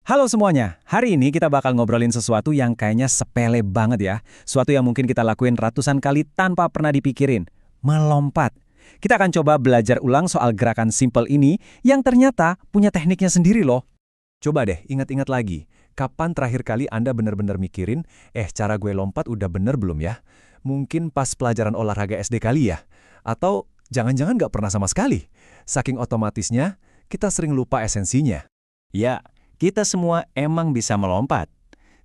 Halo semuanya, hari ini kita bakal ngobrolin sesuatu yang kayaknya sepele banget ya. Sesuatu yang mungkin kita lakuin ratusan kali tanpa pernah dipikirin. Melompat. Kita akan coba belajar ulang soal gerakan simple ini yang ternyata punya tekniknya sendiri loh. Coba deh ingat-ingat lagi, kapan terakhir kali Anda benar-benar mikirin, cara gue lompat udah bener belum ya? Mungkin pas pelajaran olahraga SD kali ya? Atau jangan-jangan nggak pernah sama sekali? Saking otomatisnya, kita sering lupa esensinya. Ya, kita semua emang bisa melompat.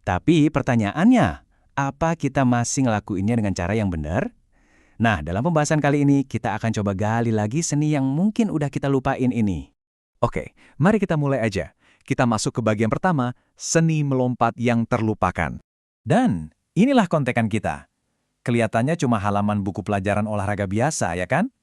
Tapi pertanyaannya, apa kita masih ngelakuinnya dengan cara yang benar? Nah, dalam pembahasan kali ini kita akan coba gali lagi seni yang mungkin udah kita lupain ini. Oke, mari kita mulai aja. Kita masuk ke bagian pertama, seni melompat yang terlupakan. Dan inilah kontekan kita. Kelihatannya cuma halaman buku pelajaran olahraga biasa, ya kan?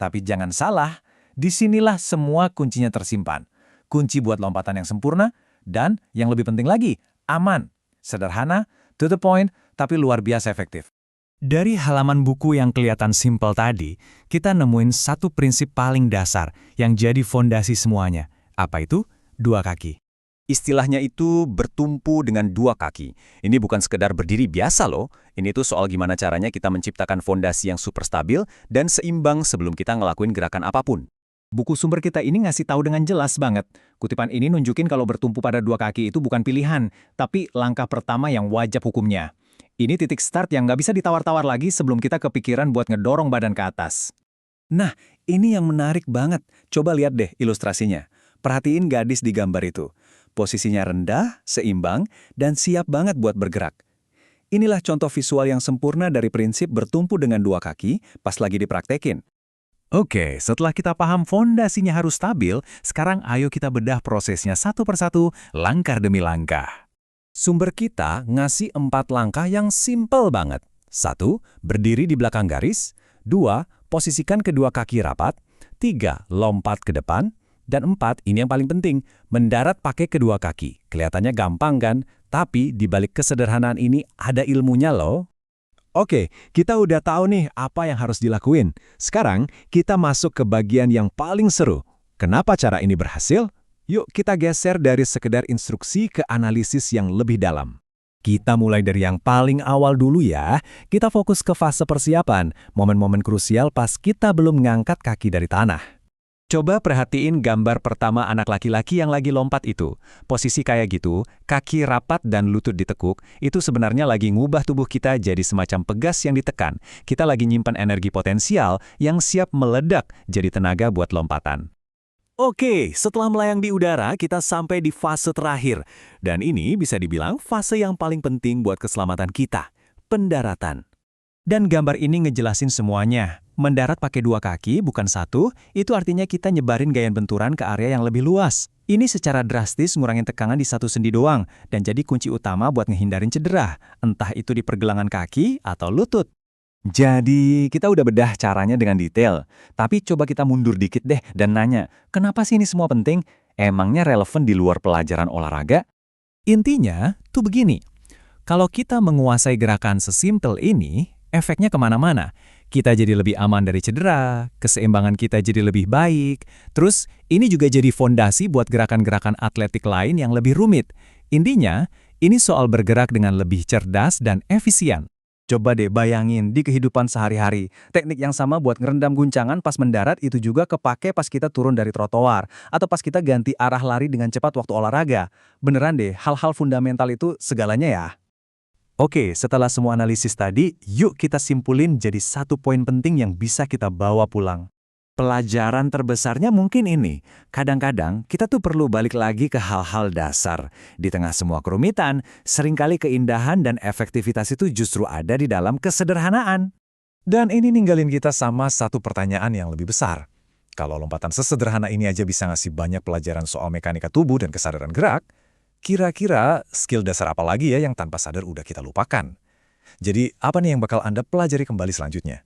Tapi jangan salah, disinilah semua kuncinya tersimpan. Kunci buat lompatan yang sempurna, dan yang lebih penting lagi, aman, sederhana, to the point, tapi luar biasa efektif. Dari halaman buku yang kelihatan simpel tadi, kita nemuin satu prinsip paling dasar yang jadi fondasi semuanya. Apa itu? Dua kaki. Istilahnya itu bertumpu dengan dua kaki. Ini bukan sekedar berdiri biasa loh. Ini tuh soal gimana caranya kita menciptakan fondasi yang super stabil dan seimbang sebelum kita ngelakuin gerakan apapun. Buku sumber kita ini ngasih tahu dengan jelas banget. Kutipan ini nunjukin kalau bertumpu pada dua kaki itu bukan pilihan, tapi langkah pertama yang wajib hukumnya. Ini titik start yang nggak bisa ditawar-tawar lagi sebelum kita kepikiran buat ngedorong badan ke atas. Nah, ini yang menarik banget. Coba lihat deh ilustrasinya. Perhatiin gadis di gambar itu. Posisinya rendah, seimbang, dan siap banget buat bergerak. Inilah contoh visual yang sempurna dari prinsip bertumpu dengan dua kaki pas lagi dipraktekin. Oke, setelah kita paham fondasinya harus stabil, sekarang ayo kita bedah prosesnya satu persatu, langkah demi langkah. Sumber kita ngasih 4 langkah yang simpel banget. 1. Berdiri di belakang garis. 2. Posisikan kedua kaki rapat. 3. Lompat ke depan. Dan 4, ini yang paling penting, mendarat pakai kedua kaki. Kelihatannya gampang kan? Tapi di balik kesederhanaan ini ada ilmunya loh. Oke, kita udah tahu nih apa yang harus dilakuin. Sekarang, kita masuk ke bagian yang paling seru. Kenapa cara ini berhasil? Yuk kita geser dari sekedar instruksi ke analisis yang lebih dalam. Kita mulai dari yang paling awal dulu ya. Kita fokus ke fase persiapan, momen-momen krusial pas kita belum ngangkat kaki dari tanah. Coba perhatiin gambar pertama anak laki-laki yang lagi lompat itu. Posisi kayak gitu, kaki rapat dan lutut ditekuk, itu sebenarnya lagi ngubah tubuh kita jadi semacam pegas yang ditekan. Kita lagi nyimpan energi potensial yang siap meledak jadi tenaga buat lompatan. Oke, setelah melayang di udara, kita sampai di fase terakhir. Dan ini bisa dibilang fase yang paling penting buat keselamatan kita, pendaratan. Dan gambar ini ngejelasin semuanya. Mendarat pakai dua kaki, bukan satu, itu artinya kita nyebarin gaya benturan ke area yang lebih luas. Ini secara drastis ngurangin tekanan di satu sendi doang, dan jadi kunci utama buat ngehindarin cedera, entah itu di pergelangan kaki atau lutut. Jadi, kita udah bedah caranya dengan detail. Tapi coba kita mundur dikit deh dan nanya, kenapa sih ini semua penting? Emangnya relevan di luar pelajaran olahraga? Intinya, tuh begini. Kalau kita menguasai gerakan sesimpel ini, efeknya kemana-mana. Kita jadi lebih aman dari cedera, keseimbangan kita jadi lebih baik. Terus, ini juga jadi fondasi buat gerakan-gerakan atletik lain yang lebih rumit. Intinya, ini soal bergerak dengan lebih cerdas dan efisien. Coba deh bayangin di kehidupan sehari-hari, teknik yang sama buat ngerendam guncangan pas mendarat itu juga kepake pas kita turun dari trotoar, atau pas kita ganti arah lari dengan cepat waktu olahraga. Beneran deh, hal-hal fundamental itu segalanya ya. Oke, setelah semua analisis tadi, yuk kita simpulin jadi satu poin penting yang bisa kita bawa pulang. Pelajaran terbesarnya mungkin ini. Kadang-kadang kita tuh perlu balik lagi ke hal-hal dasar. Di tengah semua kerumitan, seringkali keindahan dan efektivitas itu justru ada di dalam kesederhanaan. Dan ini ninggalin kita sama satu pertanyaan yang lebih besar. Kalau lompatan sesederhana ini aja bisa ngasih banyak pelajaran soal mekanika tubuh dan kesadaran gerak, kira-kira skill dasar apa lagi ya yang tanpa sadar udah kita lupakan? Jadi, apa nih yang bakal Anda pelajari kembali selanjutnya?